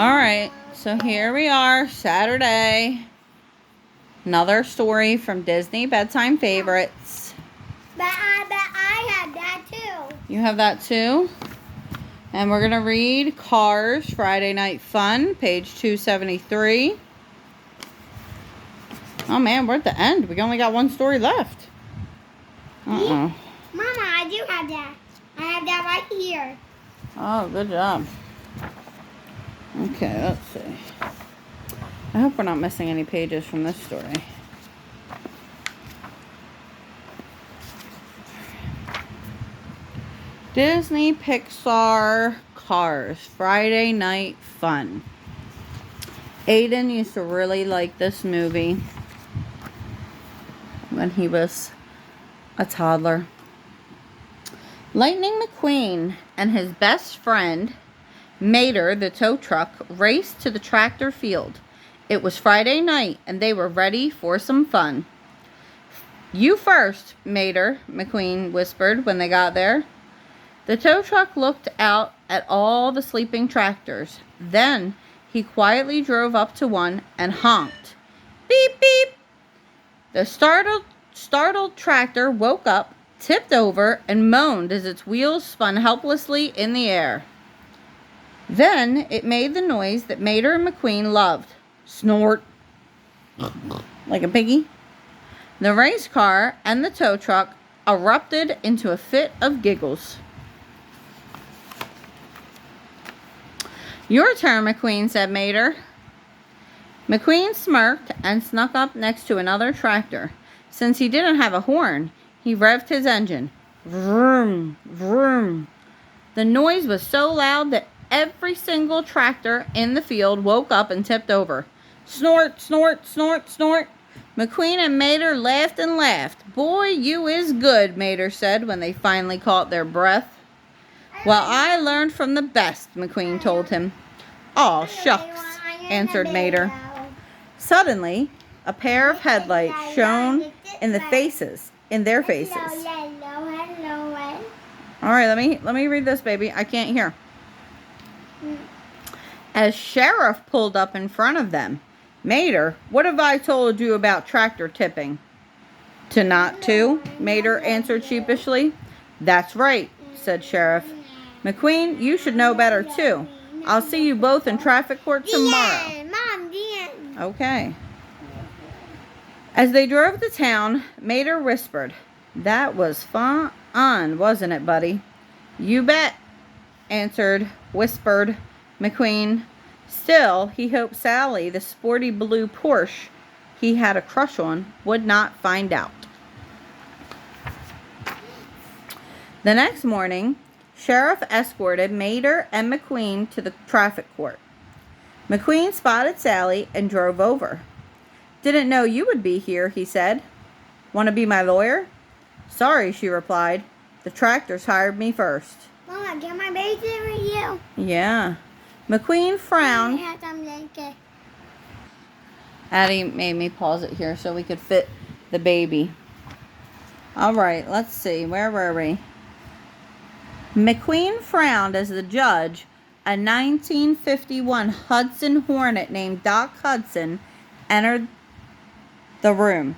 Alright, so here we are, Saturday. Another story from Disney Bedtime Favorites. But I have that too. You have that too? And we're going to read Cars, Friday Night Fun, page 273. Oh man, we're at the end. We only got one story left. Mama, I do have that. I have that right here. Oh, good job. Okay, let's see. I hope we're not missing any pages from this story. Disney Pixar Cars, Friday Night Fun. Aiden used to really like this movie when he was a toddler. Lightning McQueen and his best friend, Mater, the tow truck, raced to the tractor field. It was Friday night, and they were ready for some fun. "You first, Mater," McQueen whispered when they got there. The tow truck looked out at all the sleeping tractors. Then he quietly drove up to one and honked. Beep, beep. The startled tractor woke up, tipped over, and moaned as its wheels spun helplessly in the air. Then it made the noise that Mater and McQueen loved. Snort. Like a piggy. The race car and the tow truck erupted into a fit of giggles. "Your turn, McQueen," said Mater. McQueen smirked and snuck up next to another tractor. Since he didn't have a horn, he revved his engine. Vroom, vroom. The noise was so loud that every single tractor in the field woke up and tipped over. Snort, snort, snort, snort. McQueen and Mater laughed and laughed. "Boy, you is good," Mater said when they finally caught their breath. "Well, I learned from the best," McQueen told him. "Aw, shucks," answered Mater. Suddenly, a pair of headlights shone in their faces. All right, let me read this, baby. I can't hear. As Sheriff pulled up in front of them. "Mater, what have I told you about tractor tipping?" "To not to," Mater answered sheepishly. "That's right," said Sheriff. "McQueen, you should know better too. I'll see you both in traffic court tomorrow." Mom, the end. Okay. As they drove to town, Mater whispered, "That was fun, wasn't it, buddy?" "You bet," whispered McQueen. Still, he hoped Sally, the sporty blue Porsche he had a crush on, would not find out. The next morning, Sheriff escorted Mater and McQueen to the traffic court. McQueen spotted Sally and drove over. "Didn't know you would be here," he said. "Want to be my lawyer?" "Sorry," she replied. "The tractors hired me first." Mama, get my baby with you. Yeah. McQueen frowned. I have some blanket. Addie made me pause it here so we could fit the baby. All right, let's see. Where were we? McQueen frowned as the judge, a 1951 Hudson Hornet named Doc Hudson, entered the room.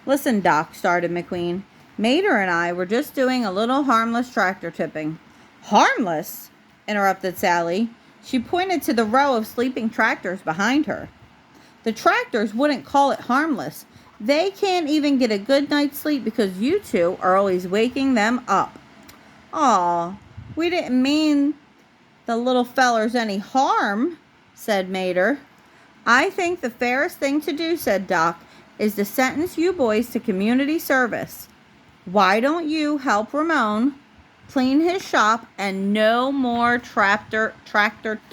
"Listen, Doc," started McQueen. "Mater and I were just doing a little harmless tractor tipping." "Harmless?" interrupted Sally. She pointed to the row of sleeping tractors behind her. "The tractors wouldn't call it harmless. They can't even get a good night's sleep because you two are always waking them up." "Aw, we didn't mean the little fellers any harm," said Mater. "I think the fairest thing to do," said Doc, "is to sentence you boys to community service. Why don't you help Ramon clean his shop and no more tractor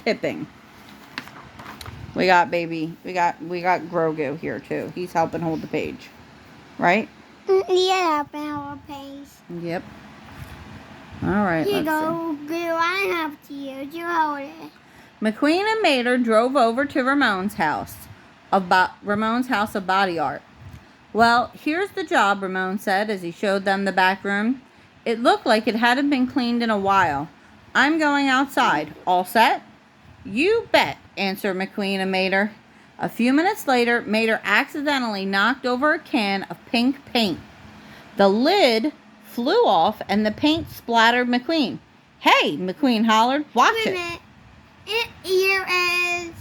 tipping?" We got Grogu here too. He's helping hold the page. Right? Yeah, helping hold the page. Yep. All right, Here you let's go, Goo. I have to use. You hold it. McQueen and Mater drove over to Ramon's house of body art. "Well, here's the job," Ramon said as he showed them the back room. It looked like it hadn't been cleaned in a while. "I'm going outside. All set?" "You bet," answered McQueen and Mater. A few minutes later, Mater accidentally knocked over a can of pink paint. The lid flew off and the paint splattered McQueen. Hey, McQueen hollered, watch Wait a it. minute. Ear is.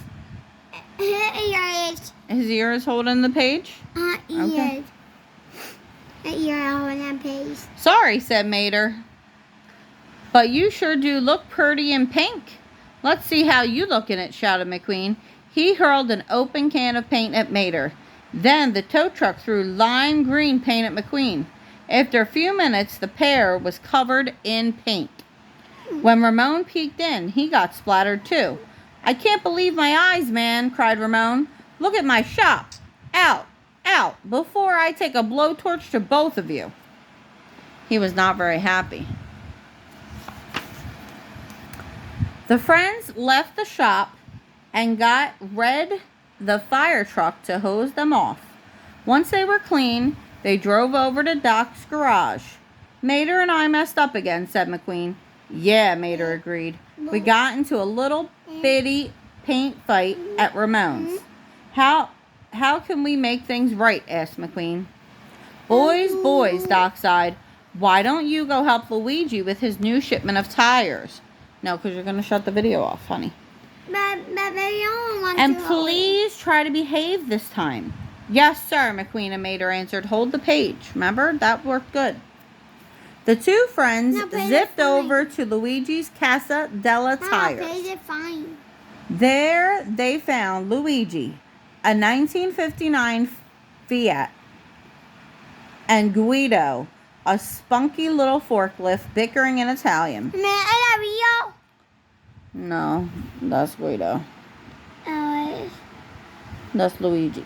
His ear is holding the page? Ears. Okay. Ear on that page. Sorry, said Mater. But you sure do look pretty in pink. Let's see how you look in it, shouted McQueen. He hurled an open can of paint at Mater. Then the tow truck threw lime green paint at McQueen. After a few minutes, the pair was covered in paint. When Ramon peeked in, he got splattered too. I can't believe my eyes, man, cried Ramon. Look at my shop. Out, out, before I take a blowtorch to both of you. He was not very happy. The friends left the shop and got Red, the fire truck, to hose them off. Once they were clean, they drove over to Doc's garage. Mater and I messed up again, said McQueen. Yeah, Mater agreed. We got into a little bitty paint fight at Ramon's. How can we make things right? Asked McQueen. Boys, Doc sighed. Why don't you go help Luigi with his new shipment of tires? No, because you're going to shut the video off, honey. And please try to behave this time. Yes, sir, McQueen and Mater answered. Hold the page. Remember? That worked good. The two friends zipped over to Luigi's Casa della Tires. There they found Luigi, a 1959 Fiat, and Guido, a spunky little forklift, bickering in Italian. No, that's Guido. That's Luigi.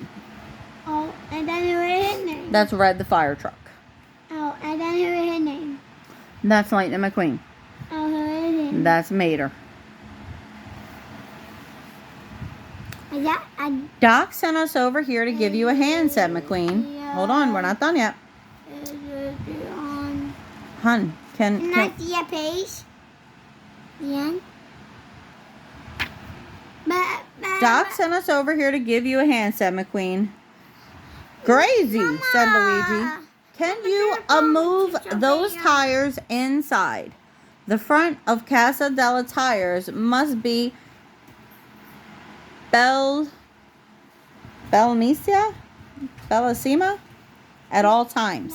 Oh, and then who is his name? That's Red the fire truck. Oh, and then who is his name? That's Lightning McQueen. Oh, who is his name? That's Mater. Yeah, Doc sent us over here to give you a hand, said McQueen. Hold on, we're not done yet. Hun, can I see a page? The end? Doc sent us over here to give you a hand, said McQueen. Crazy, Mama, said Luigi. Can you move those tires inside? The front of Casa della Tires must be Bellissima at all times.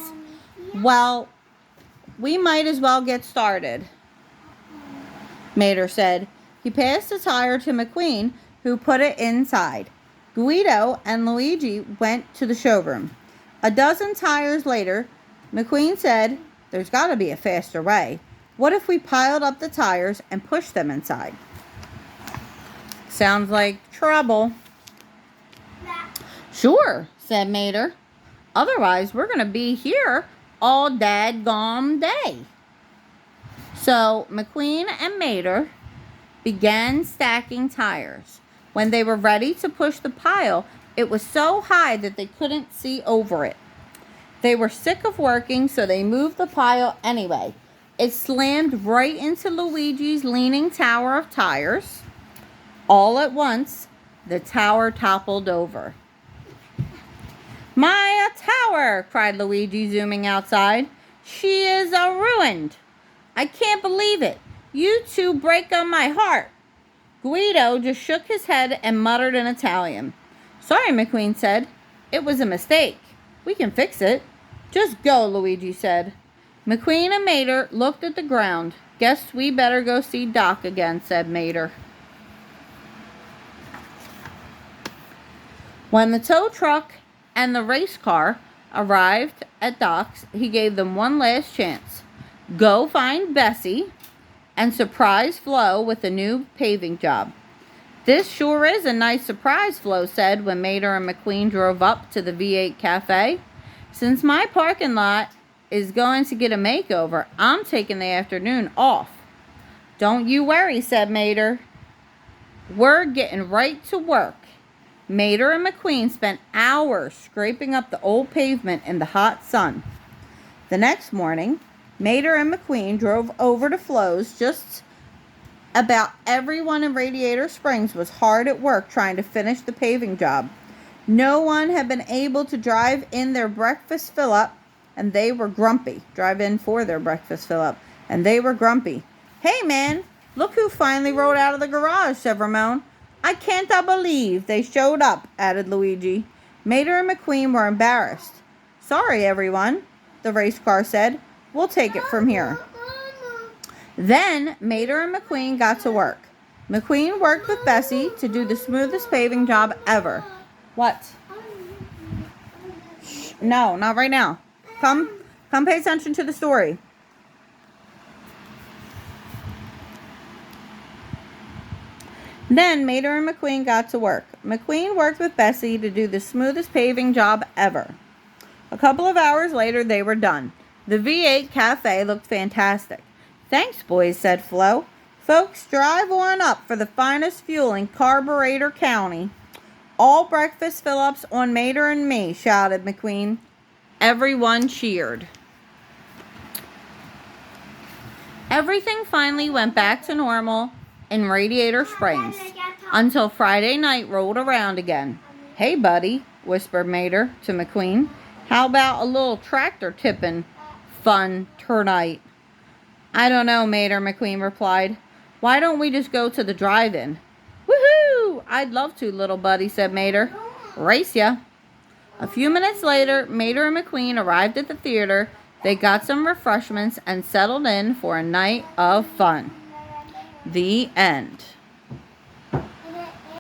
Well, we might as well get started, Mater said. He passed the tire to McQueen, who put it inside. Guido and Luigi went to the showroom. A dozen tires later, McQueen said, there's got to be a faster way. What if we piled up the tires and pushed them inside? Sounds like trouble. Sure, said Mater. Otherwise, we're going to be here all dadgum day. So McQueen and Mater began stacking tires. When they were ready to push the pile, it was so high that they couldn't see over it. They were sick of working, so they moved the pile anyway. It slammed right into Luigi's leaning tower of tires. All at once, the tower toppled over. My tower, cried Luigi, zooming outside. She is ruined. I can't believe it. You two break on my heart. Guido just shook his head and muttered in Italian. Sorry, McQueen said. It was a mistake. We can fix it. Just go, Luigi said. McQueen and Mater looked at the ground. Guess we better go see Doc again, said Mater. When the tow truck and the race car arrived at Doc's, he gave them one last chance. Go find Bessie and surprise Flo with a new paving job. This sure is a nice surprise, Flo said when Mater and McQueen drove up to the V8 Cafe. Since my parking lot is going to get a makeover, I'm taking the afternoon off. Don't you worry, said Mater. We're getting right to work. Mater and McQueen spent hours scraping up the old pavement in the hot sun. The next morning, Mater and McQueen drove over to Flo's just About everyone in Radiator Springs was hard at work trying to finish the paving job. No one had been able to drive in their breakfast fill-up, and they were grumpy. Drive in for their breakfast fill-up, and they were grumpy. "Hey, man, look who finally rode out of the garage," said Ramon. "I can't believe they showed up," added Luigi. Mater and McQueen were embarrassed. "Sorry, everyone," the race car said. "We'll take it from here." Then Mater and McQueen got to work. McQueen worked with Bessie to do the smoothest paving job ever. What? Shh, no, not right now. Come pay attention to the story. Then Mater and McQueen got to work. McQueen worked with Bessie to do the smoothest paving job ever. A couple of hours later, they were done. The V8 Cafe looked fantastic. "Thanks, boys," said Flo. "Folks, drive on up for the finest fuel in Carburetor County." "All breakfast fill-ups on Mater and me," shouted McQueen. Everyone cheered. Everything finally went back to normal in Radiator Springs until Friday night rolled around again. "Hey, buddy," whispered Mater to McQueen. "How about a little tractor tipping fun tonight?" "I don't know, Mater," McQueen replied. "Why don't we just go to the drive-in?" "Woohoo! I'd love to, little buddy," said Mater. "Race ya." A few minutes later, Mater and McQueen arrived at the theater. They got some refreshments and settled in for a night of fun. The end.